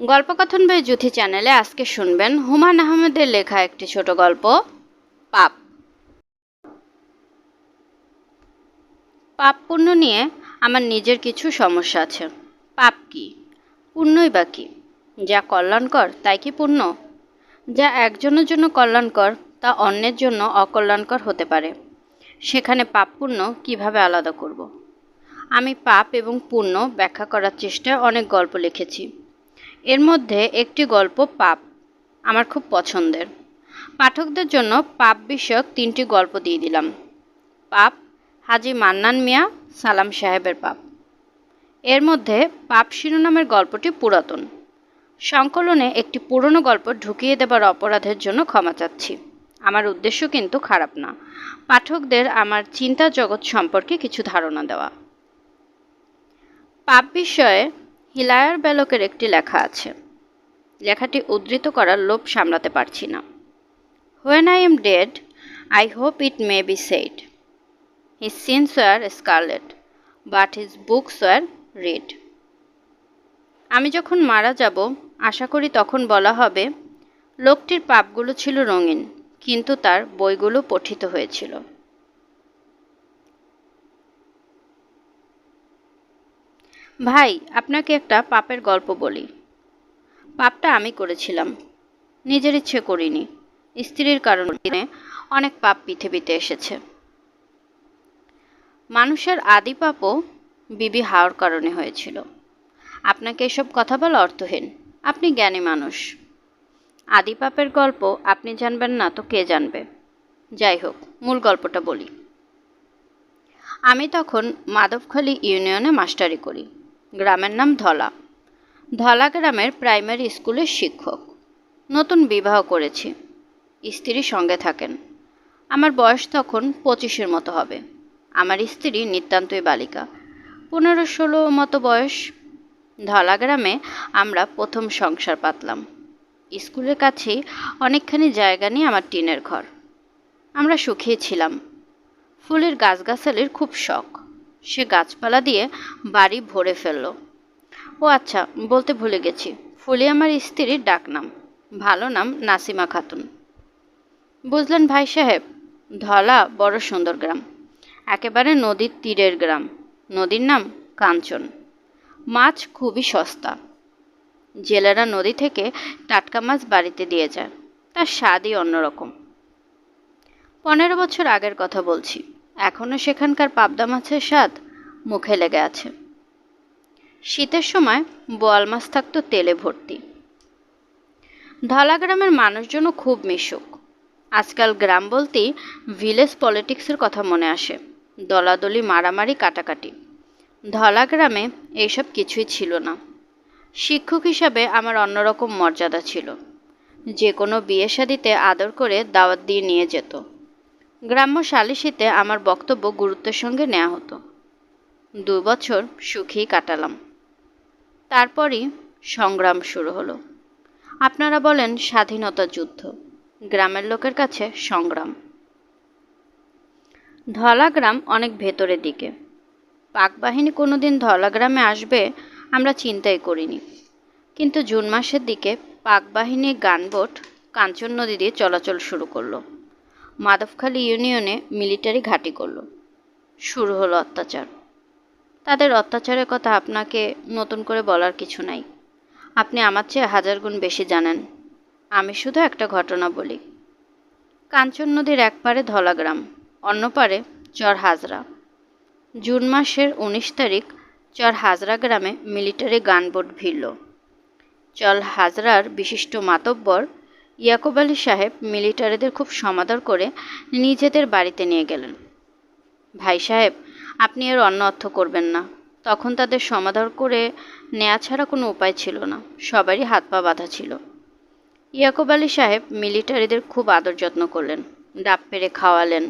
গল্পকথন by Juthi চ্যানেলে আজকে শুনবেন হুমায়ুন আহমেদের লেখা একটি ছোট গল্প পাপ। পাপ পুণ্য নিয়ে আমার নিজের কিছু সমস্যা আছে। পাপ কি, পুণ্যই বা কি? যা কল্যাণকর তাই কি পুণ্য? যা একজনের জন্য কল্যাণকর তা অন্যের জন্য অকল্যাণকর হতে পারে। সেখানে পাপ পুণ্য কিভাবে আলাদা করব? আমি পাপ এবং পুণ্য ব্যাখ্যা করার চেষ্টায় অনেক গল্প লিখেছি। এর মধ্যে একটি গল্প পাপ আমার খুব পছন্দের। পাঠকদের জন্য পাপ বিষয়ক 3টি গল্প দিয়ে দিলাম। পাপ হাজী মান্নান মিয়া সালাম সাহেবের পাপ। এর মধ্যে পাপ শিরোনামের গল্পটি পুরাতন। সংকলনে একটি পুরনো গল্প ঢুকিয়ে দেবার অপরাধের জন্য ক্ষমা চাচ্ছি। আমার উদ্দেশ্য কিন্তু খারাপ না, পাঠকদের আমার চিন্তা জগৎ সম্পর্কে কিছু ধারণা দেওয়া। পাপ বিষয়ে হিলায়ার বেলকের একটি লেখা আছে। লেখাটি উদ্ধৃত করার লোভ সামলাতে পারছি না। When I am dead, I hope it may be said, his sins were scarlet, but his books were red. আমি যখন মারা যাব আশা করি তখন বলা হবে, লোকটির পাপগুলো ছিল রঙিন, কিন্তু তার বইগুলো পঠিত হয়েছিল। ভাই, আপনাকে একটা পাপের গল্প বলি। পাপটা আমি করেছিলাম, নিজের ইচ্ছে করিনি। স্ত্রীর কারণে অনেক পাপ পৃথিবীতে এসেছে। মানুষের আদি পাপও বিবি হাওয়ার কারণে হয়েছিল। আপনাকে এসব কথা বলা অর্থহীন, আপনি জ্ঞানী মানুষ। আদি পাপের গল্প আপনি জানবেন না তো কে জানবে? যাই হোক, মূল গল্পটা বলি। আমি তখন মাধবখালী ইউনিয়নে মাস্টারি করি। গ্রামের নাম ধলা। ধলা গ্রামের প্রাইমারি স্কুলের শিক্ষক। নতুন বিবাহ করেছি, স্ত্রী সঙ্গে থাকেন। আমার বয়স তখন 25-এর মতো হবে। আমার স্ত্রী নিতান্তই বালিকা, 15-16 মতো বয়স। ধলা গ্রামে আমরা প্রথম সংসার পাতলাম। স্কুলের কাছেই অনেকখানি জায়গা নিয়ে আমার টিনের ঘর। আমরা সুখী ছিলাম। ফুলের গাছগাছালির খুব শখ। সে গাছপালা দিয়ে বাড়ি ভরে ফেলল। ও আচ্ছা, বলতে ভুলে গেছি, ফুলি আমার স্ত্রীর ডাকনাম। ভালো নাম নাসিমা খাতুন। বুঝলেন ভাই সাহেব, ধলা বড় সুন্দর গ্রাম, একেবারে নদীর তীরের গ্রাম। নদীর নাম কাঞ্চন। মাছ খুবই সস্তা। জেলেরা নদী থেকে টাটকা মাছ বাড়িতে দিয়ে যায়, তার স্বাদই অন্যরকম। 15 বছর আগের কথা বলছি, এখনও সেখানকার পাবদা মাছের স্বাদ মুখে লেগে আছে। শীতের সময় বোয়াল মাছ থাকতো তেলে ভর্তি। ধলা গ্রামের মানুষজনও খুব মিশুক। আজকাল গ্রাম বলতেই ভিলেজ পলিটিক্সের কথা মনে আসে, দলাদলি, মারামারি, কাটাকাটি। ধলা গ্রামে এইসব কিছুই ছিল না। শিক্ষক হিসাবে আমার অন্যরকম মর্যাদা ছিল। যে কোনো বিয়ে শাদিতে আদর করে দাওয়াত দিয়ে নিয়ে যেত। গ্রাম্য সালিসিতে আমার বক্তব্য গুরুত্বের সঙ্গে নেওয়া হতো। 2 বছর সুখেই কাটালাম। তারপরই সংগ্রাম শুরু হলো। আপনারা বলেন স্বাধীনতা যুদ্ধ, গ্রামের লোকের কাছে সংগ্রাম। ধলা গ্রাম অনেক ভেতরের দিকে। পাক বাহিনী কোনোদিন ধলা গ্রামে আসবে আমরা চিন্তাই করিনি। কিন্তু জুন মাসের দিকে পাক বাহিনীর গানবোট কাঞ্চন নদী দিয়ে চলাচল শুরু করলো। মাধবখালী ইউনিয়নে মিলিটারি ঘাঁটি করলো। শুরু হলো অত্যাচার। তাদের অত্যাচারের কথা আপনাকে নতুন করে বলার কিছু নাই। আপনি আমার চেয়ে 1000 গুণ বেশি জানেন। আমি শুধু একটা ঘটনা বলি। কাঞ্চন নদীর এক পারে ধলা গ্রাম, অন্য পারে চর হাজরা। জুন মাসের 19 তারিখ চর হাজরা গ্রামে মিলিটারি গানবোট ভিড়ল। চর হাজরার বিশিষ্ট মাতব্বর ইয়াকুব আলী সাহেব মিলিটারিদের খুব সমাদর করে নিজেদের বাড়িতে নিয়ে গেলেন। ভাই সাহেব, আপনি এর অন্য অর্থ করবেন না। তখন তাদের সমাদর করে নেওয়া ছাড়া কোনো উপায় ছিল না, সবারই হাত পা বাঁধা ছিল। ইয়াকুব আলী সাহেব মিলিটারিদের খুব আদর যত্ন করলেন, ডাব পেড়ে খাওয়ালেন,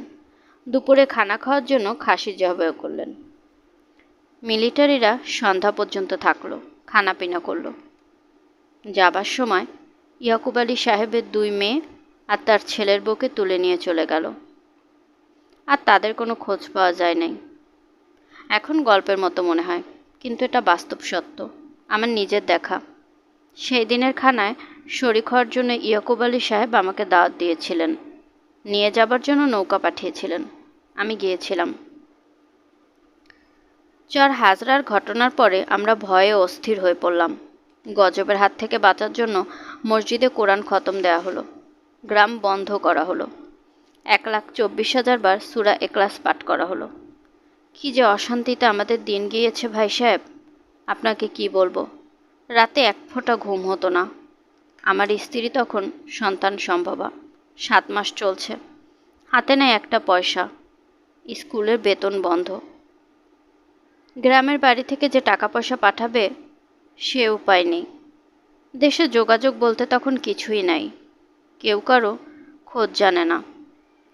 দুপুরে খানা খাওয়ার জন্য খাসি জবাই করলেন। মিলিটারিরা সন্ধ্যা পর্যন্ত থাকলো, খানাপিনা করলো। যাবার সময় ইয়াকুব আলী সাহেবের 2 মেয়ে আর তার ছেলের বউকে তুলে নিয়ে চলে গেল। আর তাদের কোনো খোঁজ পাওয়া যায় নাই। এখন গল্পের মতো মনে হয়, কিন্তু এটা বাস্তব সত্য, আমার নিজের দেখা। সেই দিনের খানায় শরিক হওয়ার জন্য ইয়াকুব আলী সাহেব আমাকে দাওয়াত দিয়েছিলেন। নিয়ে যাবার জন্য নৌকা পাঠিয়েছিলেন। আমি গিয়েছিলাম। চর হাজরার ঘটনার পরে আমরা ভয়ে অস্থির হয়ে পড়লাম। গজবের হাত থেকে বাঁচার জন্য মসজিদে কোরআন খতম দেয়া হলো। গ্রাম বন্ধ করা হলো। 1,24,000 বার সূরা ইখলাস পাঠ করা হলো। কি যে অশান্তিতে আমাদের দিন গিয়েছে ভাই সাহেব, আপনাকে কি বলবো। রাতে এক ফোঁটা ঘুম হতো না। আমার স্ত্রী তখন সন্তান সম্ভবা, 7 মাস চলছে। হাতে নেই একটা পয়সা। স্কুলের বেতন বন্ধ। গ্রামের বাড়ি থেকে যে টাকা পয়সা পাঠাবে সে উপায় নেই। দেশে যোগাযোগ বলতে তখন কিছুই নাই। কেউ কারো খোঁজ জানে না।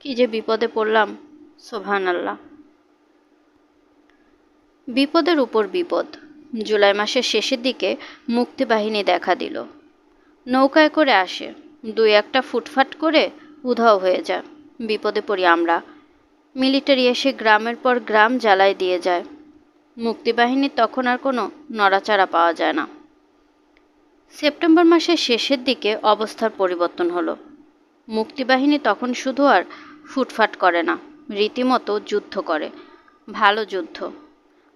কি যে বিপদে পড়লাম, সুবহানাল্লাহ। বিপদের উপর বিপদ। জুলাই মাসের শেষের দিকে মুক্তিবাহিনী দেখা দিল। নৌকায় করে আসে, 2-1টা ফুটফাট করে উধাও হয়ে যায়। বিপদে পড়ি আমরা। মিলিটারি এসে গ্রামের পর গ্রাম জ্বালায় দিয়ে যায়। মুক্তিবাহিনীর তখন আর কোনো নড়াচড়া পাওয়া যায় না। সেপ্টেম্বর মাসের শেষের দিকে অবস্থার পরিবর্তন হলো। মুক্তিবাহিনী তখন শুধু আর ফুটফাট করে না, রীতিমতো যুদ্ধ করে। ভালো যুদ্ধ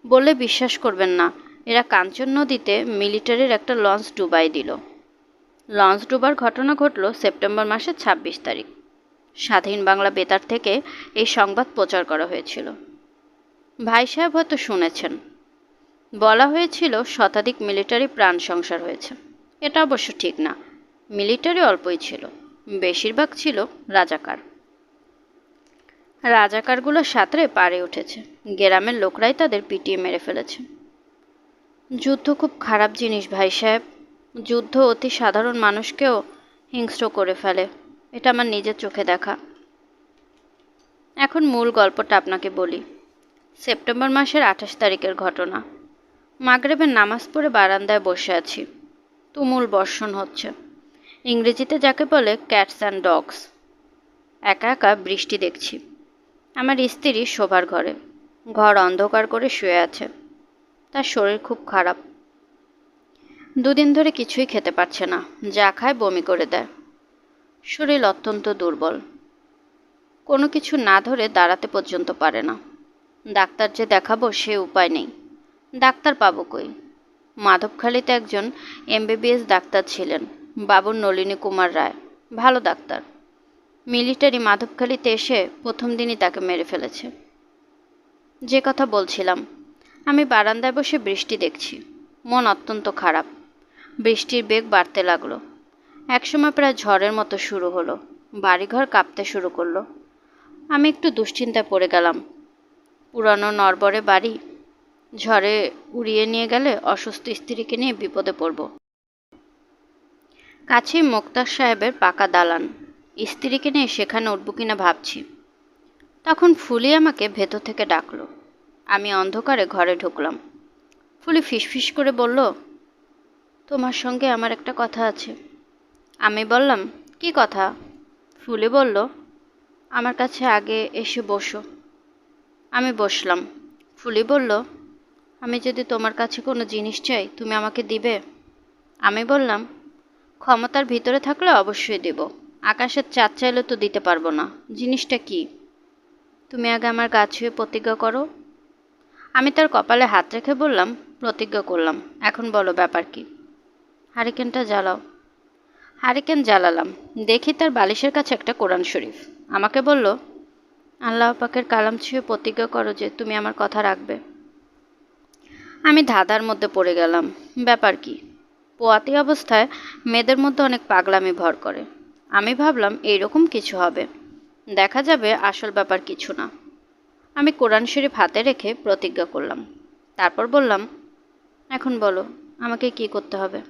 বলে বিশ্বাস করবেন না। এরা কাঞ্চন নদীতে মিলিটারির একটা লঞ্চ ডুবাই দিল। লঞ্চ ডুবার ঘটনা ঘটল সেপ্টেম্বর মাসের 26 তারিখ। স্বাধীন বাংলা বেতার থেকে এই সংবাদ প্রচার করা হয়েছিল। ভাই সাহেব হয়তো শুনেছেন। বলা হয়েছিল শতাধিক মিলিটারি প্রাণ সংসার হয়েছে। এটা অবশ্য ঠিক না। মিলিটারি অল্পই ছিল, বেশিরভাগ ছিল রাজাকার। রাজাকারগুলো সাঁতরে পাড়ে উঠেছে। গ্রামের লোকরাই তাদের পিটিয়ে মেরে ফেলেছে। যুদ্ধ খুব খারাপ জিনিস ভাই সাহেব। যুদ্ধ অতি সাধারণ মানুষকেও হিংস্র করে ফেলে। এটা আমার নিজের চোখে দেখা। এখন মূল গল্পটা আপনাকে বলি। সেপ্টেম্বর মাসের 28 তারিখের ঘটনা। মাগরিবের নামাজ পড়ে বারান্দায় বসে আছি। তুমুল বর্ষণ হচ্ছে, ইংরেজিতে যাকে বলে ক্যাটস অ্যান্ড ডগস। একা একা বৃষ্টি দেখছি। আমার স্ত্রী শোবার ঘরে, ঘর অন্ধকার করে শুয়ে আছে। তার শরীর খুব খারাপ। 2 দিন ধরে কিছুই খেতে পারছে না, যা খায় বমি করে দেয়। শরীর অত্যন্ত দুর্বল, কোনো কিছু না ধরে দাঁড়াতে পর্যন্ত পারে না। ডাক্তার যে দেখাবো সে উপায় নেই। ডাক্তার পাবো কই? মাধবখালীতে একজন MBBS ডাক্তার ছিলেন, বাবুর নলিনী কুমার রায়, ভালো ডাক্তার। মিলিটারি মাধবখালীতে এসে প্রথম দিনই তাকে মেরে ফেলেছে। যে কথা বলছিলাম, আমি বারান্দায় বসে বৃষ্টি দেখছি। মন অত্যন্ত খারাপ। বৃষ্টির বেগ বাড়তে লাগলো। একসময় প্রায় ঝড়ের মতো শুরু হলো। বাড়িঘর কাঁপতে শুরু করলো। আমি একটু দুশ্চিন্তায় পড়ে গেলাম। পুরানো নড়বড়ে বাড়ি ঝড়ে উড়িয়ে নিয়ে গেলে অসুস্থ স্ত্রীকে নিয়ে বিপদে পড়ব। কাছেই মোক্তার সাহেবের পাকা দালান। স্ত্রীকে নিয়ে সেখানে উঠব কিনা ভাবছি। তখন ফুলি আমাকে ভেতর থেকে ডাকলো। আমি অন্ধকারে ঘরে ঢুকলাম। ফুলি ফিসফিস করে বলল, তোমার সঙ্গে আমার একটা কথা আছে। আমি বললাম, কি কথা? ফুলি বলল, আমার কাছে আগে এসে বসো। আমি বসলাম। ফুলি বলল, আমি যদি তোমার কাছে কোনো জিনিস চাই তুমি আমাকে দিবে? আমি বললাম, ক্ষমতার ভিতরে থাকলে অবশ্যই দেব। আকাশের চাঁদ চাইলে তো দিতে পারবো না। জিনিসটা কি? তুমি আগে আমার গা ছুঁয়ে প্রতিজ্ঞা করো। আমি তার কপালে হাত রেখে বললাম, প্রতিজ্ঞা করলাম। এখন বলো ব্যাপার কি? হারিকেনটা জ্বালাও। হারিকেন জ্বালালাম। দেখি তার বালিশের কাছে একটা কোরআন শরীফ। আমাকে বলল, আল্লাহ পাকের কালাম ছুঁয়ে প্রতিজ্ঞা করো যে তুমি আমার কথা রাখবে। আমি ধাঁধার মধ্যে পড়ে গেলাম। ব্যাপার কি? পোয়াতি অবস্থায় মেয়েদের মধ্যে অনেক পাগলামি ভর করে। আমি ভাবলাম এইরকম কিছু হবে, দেখা যাবে আসল ব্যাপার কিছু না। আমি কোরআন শরীফ হাতে রেখে প্রতিজ্ঞা করলাম। তারপর বললাম, এখন বলো আমাকে কি করতে হবে?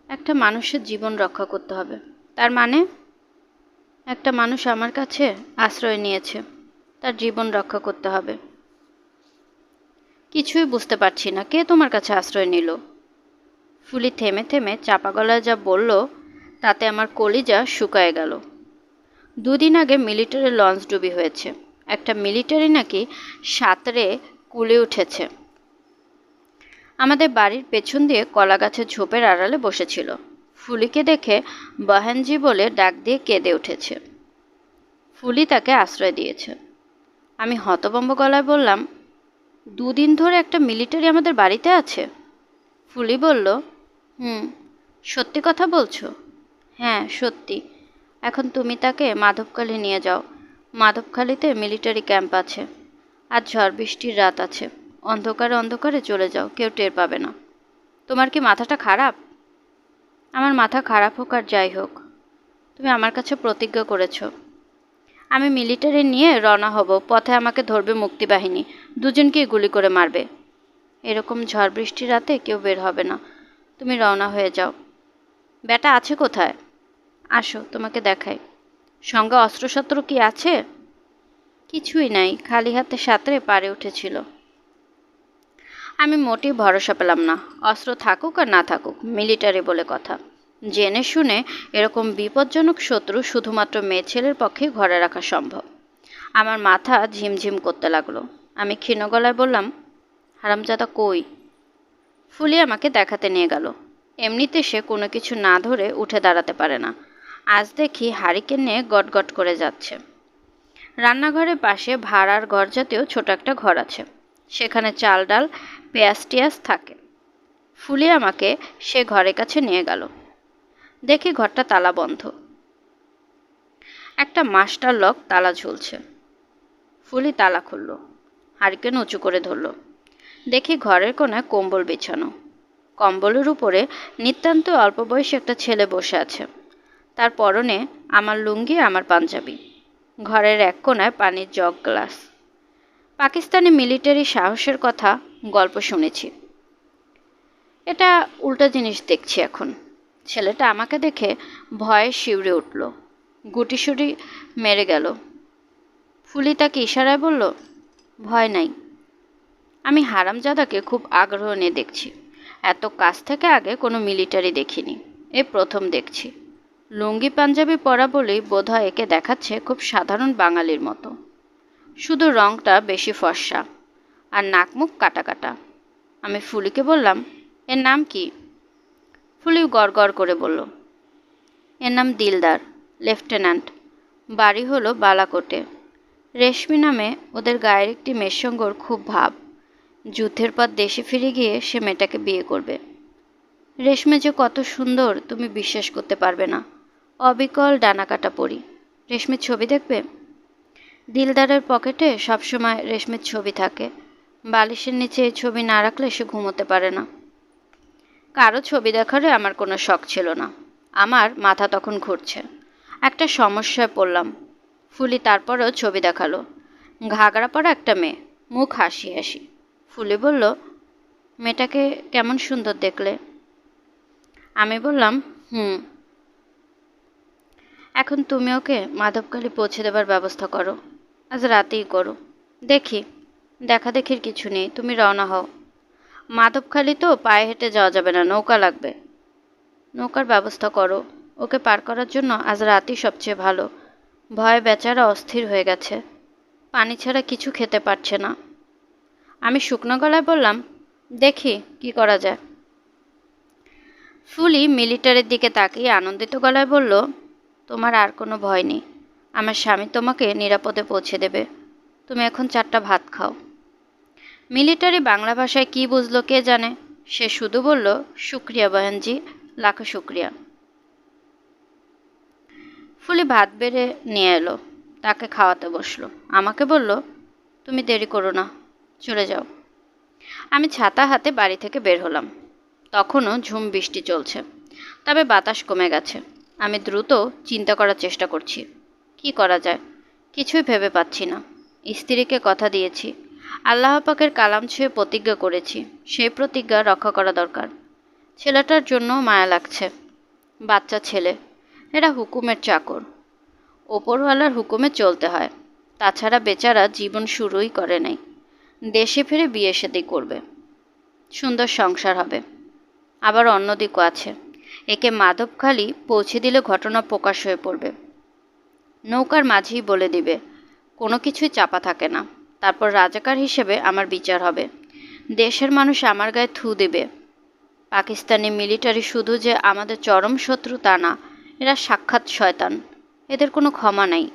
একটা মানুষের জীবন রক্ষা করতে হবে। তার মানে? একটা মানুষ আমার কাছে আশ্রয় নিয়েছে, তার জীবন রক্ষা করতে হবে। কিছুই বুঝতে পারছি না, কে তোমার কাছে আশ্রয় নিল? ফুলি থেমে থেমে চাপা গলায় যা বলল তাতে আমার কলিজা শুকায় গেল। 2 দিন আগে মিলিটারি লঞ্চ ডুবি হয়েছে। একটা মিলিটারি নাকি সাঁতরে কুলে উঠেছে। আমাদের বাড়ির পেছন দিয়ে কলা গাছের ঝোপের আড়ালে বসেছিল। ফুলিকে দেখে বহেনজি বলে ডাক দিয়ে কেঁদে উঠেছে। ফুলি তাকে আশ্রয় দিয়েছে। আমি হতভম্ব গলায় বললাম, 2 দিন ধরে একটা মিলিটারি আমাদের বাড়িতে আছে? ফুলি বলল, সত্যি কথা বলছো? হ্যাঁ, সত্যি। এখন তুমি তাকে মাধবখালী নিয়ে যাও। মাধবখালীতে মিলিটারি ক্যাম্প আছে। আজ ঝড় বৃষ্টির রাত আছে। অন্ধকারে অন্ধকারে চলে যাও, কেউ টের পাবে না। তোমার কি মাথাটা খারাপ? আমার মাথা খারাপ হোক আর যাই হোক, তুমি আমার কাছে প্রতিজ্ঞা করেছো। আমি মিলিটারি নিয়ে রওনা হব। পথে আমাকে ধরবে মুক্তিবাহিনী, দুজনকেই গুলি করে মারবে। এরকম ঝড় বৃষ্টির রাতে কেউ বের হবে না। তুমি রওনা হয়ে যাও। ব্যাটা আছে কোথায়? আসো, তোমাকে দেখাই। সঙ্গে অস্ত্রশস্ত্র কি আছে? কিছুই নাই, খালি হাতে সাঁতরে পারে উঠেছিল। আমি মোটেই ভরসা পেলাম না। অস্ত্র থাকুক আর না থাকুক, মিলিটারি বলে কথা। জেনে শুনে এরকম বিপজ্জনক শত্রু শুধুমাত্র মেয়ে ছেলের পক্ষেই ঘরে রাখা সম্ভব। আমার মাথা ঝিমঝিম করতে লাগলো। আমি ক্ষীণ গলায় বললাম, হারামজাদা কই? ফুলি আমাকে দেখাতে নিয়ে গেল। এমনিতে সে কোনো কিছু না ধরে উঠে দাঁড়াতে পারে না। আজ দেখি হারিকেন নিয়ে গটগট করে যাচ্ছে। রান্নাঘরের পাশে ভাড়ার ঘর জাতীয় ছোট একটা ঘর আছে। সেখানে চাল ডাল পেঁয়াজ টিয়াজ থাকে। ফুলি আমাকে সে ঘরের কাছে নিয়ে গেল। দেখি ঘরটা তালা বন্ধ। একটা মাস্টার লক তালা ঝুলছে। ফুলি তালা খুলল, হারিকেন উঁচু করে ধরল। দেখি ঘরের কোণায় কম্বল বিছানো। কম্বলের উপরে নিতান্ত অল্প বয়সী একটা ছেলে বসে আছে। তার পরনে আমার লুঙ্গি, আমার পাঞ্জাবি। ঘরের এক কোণায় পানির জগ গ্লাস। পাকিস্তানি মিলিটারি সাহসের কথা গল্প শুনেছি। এটা উল্টো জিনিস দেখছি এখন। ছেলেটা আমাকে দেখে ভয়ে শিউরে উঠল, গুটিসুটি মেরে গেল। ফুলি তাকে ইশারায় বলল, ভয় নাই। আমি হারামজাদাকে খুব আগ্রহ নিয়ে দেখছি। এত কাছ থেকে আগে কোনো মিলিটারি দেখিনি, এই প্রথম দেখছি। লুঙ্গি পাঞ্জাবি পরা বলেই বোধহয় একে দেখাচ্ছে খুব সাধারণ বাঙালির মতো। শুধু রংটা বেশি ফর্সা আর নাক মুখ কাটা কাটা। আমি ফুলিকে বললাম, এর নাম কি? ফুলি গড়গড় করে বলল, এর নাম দিলদার, লেফটেন্যান্ট। বাড়ি হলো বালাকোটে। রেশমি নামে ওদের গায়ের একটি মেয়ের সঙ্গে ওর খুব ভাব। যুদ্ধের পর দেশে ফিরে গিয়ে সে মেয়েটাকে বিয়ে করবে। রেশমি যে কত সুন্দর তুমি বিশ্বাস করতে পারবে না। অবিকল ডানাকাটা পরি। রেশমির ছবি দেখবে? দিলদারের পকেটে সবসময় রেশমির ছবি থাকে। বালিশের নিচে এই ছবি না রাখলে সে ঘুমোতে পারে না। কারো ছবি দেখারে আমার কোনো শখ ছিল না। আমার মাথা তখন ঘুরছে। একটা সমস্যায় পড়লাম। ফুলি তারপরেও ছবি দেখালো। ঘাগরা পরা একটা মেয়ে, মুখ হাসি হাসি। ফুলি বলল, মেয়েটাকে কেমন সুন্দর দেখলে? আমি বললাম, এখন তুমি ওকে মাধবখালী পৌঁছে দেবার ব্যবস্থা করো। আজ রাতেই করো। দেখি, দেখা দেখির কিছু নেই, তুমি রওনা হও। মাধবখালী তো পায়ে হেঁটে যাওয়া যাবে না, নৌকা লাগবে। নৌকার ব্যবস্থা করো। ওকে পার করার জন্য আজ রাতই সবচেয়ে ভালো। ভয়ে বেচারা অস্থির হয়ে গেছে। পানি ছাড়া কিছু খেতে পারছে না। আমি শুকনো গলায় বললাম, দেখি কি করা যায়। ফুলি মিলিটারির দিকে তাকিয়ে আনন্দিত গলায় বলল, তোমার আর কোনো ভয় নেই। আমার স্বামী তোমাকে নিরাপদে পৌঁছে দেবে। তুমি এখন 4টা ভাত খাও। মিলিটারি বাংলা ভাষায় কি বুঝলো কে জানে। সে শুধু বলল, শুক্রিয়া বহেনজি, লাখো শুক্রিয়া। ফুলি ভাত বেড়ে নিয়ে এলো, তাকে খাওয়াতে বসলো। আমাকে বলল, তুমি দেরি করো না, চলে যাও। আমি ছাতা হাতে বাড়ি থেকে বের হলাম। তখনও ঝুম বৃষ্টি চলছে, তবে বাতাস কমে গেছে। আমি দ্রুত চিন্তা করার চেষ্টা করছি। কি করা যায় কিছুই ভেবে পাচ্ছি না। স্ত্রীকে কথা দিয়েছি, আল্লাহ পাকের কালাম ছুঁয়ে প্রতিজ্ঞা করেছি, সেই প্রতিজ্ঞা রক্ষা করা দরকার। ছেলেটার জন্য মায়া লাগছে। বাচ্চা ছেলে, এরা হুকুমের চাকর। ওপরওয়ালার হুকুমে চলতে হয়। তাছাড়া বেচারা জীবন শুরুই করে নাই। দেশে ফিরে বিয়ে শাদী করবে, সুন্দর সংসার হবে। আবার অন্যদিকও আছে, একে মাধবখালী পৌঁছে দিলে ঘটনা প্রকাশ হয়ে পড়বে। নৌকার মাঝিই বলে দিবে, কোনো কিছুই চাপা থাকে না। তারপর রাজাকার হিসেবে আমার বিচার হবে। দেশের মানুষ আমার গায়ে থু দেবে। পাকিস্তানি মিলিটারি শুধু যে আমাদের চরম শত্রু তা না, এরা সাক্ষাৎ শয়তান, এদের কোনো ক্ষমা নাই।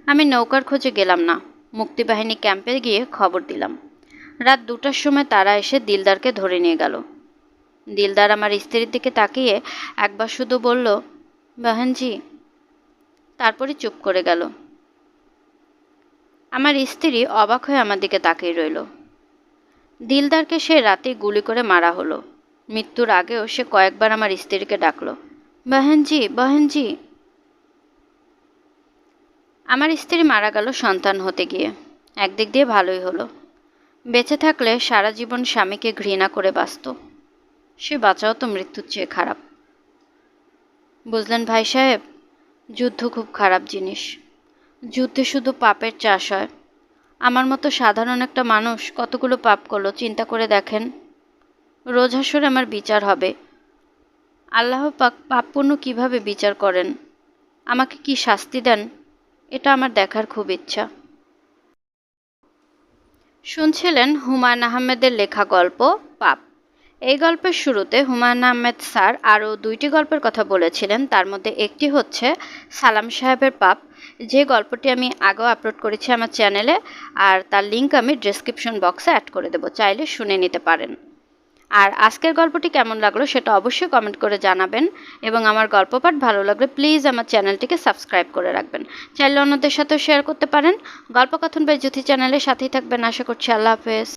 আমি নৌকার খোঁজে গেলাম না, মুক্তিবাহিনী ক্যাম্পে গিয়ে খবর দিলাম। রাত 2টার সময় তারা এসে দিলদারকে ধরে নিয়ে গেল। দিলদার আমার স্ত্রীর দিকে তাকিয়ে একবার শুধু বলল, বাহানজি, তারপরে চুপ করে গেল। আমার স্ত্রী অবাক হয়ে আমার দিকে তাকিয়ে রইল। দিলদারকে সে রাতে গুলি করে মারা হলো। মৃত্যুর আগেও সে কয়েকবার আমার স্ত্রীকে ডাকলো, বাহানজি, বাহানজি। আমার স্ত্রী মারা গেল সন্তান হতে গিয়ে। একদিক দিয়ে ভালোই হলো, বেঁচে থাকলে সারা জীবন স্বামীকে ঘৃণা করে বাঁচত। সে বাঁচাও তো মৃত্যুর চেয়ে খারাপ। বুঝলেন ভাই সাহেব, যুদ্ধ খুব খারাপ জিনিস। যুদ্ধে শুধু পাপের চাষ হয়। আমার মতো সাধারণ একটা মানুষ কতগুলো পাপ করলো চিন্তা করে দেখেন। রোজ হাসরে আমার বিচার হবে। আল্লাহ পাক পাপ পুণ্য কীভাবে বিচার করেন, আমাকে কি শাস্তি দেন, এটা আমার দেখার খুব ইচ্ছা। শুনছিলেন হুমায়ুন আহমেদের লেখা গল্প পাপ। এই গল্পের শুরুতে হুমায়ুন আহমেদ স্যার আরও 2টি গল্পের কথা বলেছিলেন। তার মধ্যে একটি হচ্ছে সালাম সাহেবের পাপ, যে গল্পটি আমি আগেও আপলোড করেছি আমার চ্যানেলে, আর তার লিঙ্ক আমি ডেসক্রিপশন বক্সে অ্যাড করে দেবো, চাইলে শুনে নিতে পারেন। আর আজকের গল্পটি কেমন লাগলো সেটা অবশ্যই কমেন্ট করে জানাবেন, এবং আমার গল্প পাঠ ভালো লাগলে প্লিজ আমার চ্যানেলটিকে সাবস্ক্রাইব করে রাখবেন। চাইলে অন্যদের সাথেও শেয়ার করতে পারেন। গল্পকথন বাই জ্যোতি চ্যানেলের সাথেই থাকবেন, আশা করছি। আল্লাহ হাফেজ।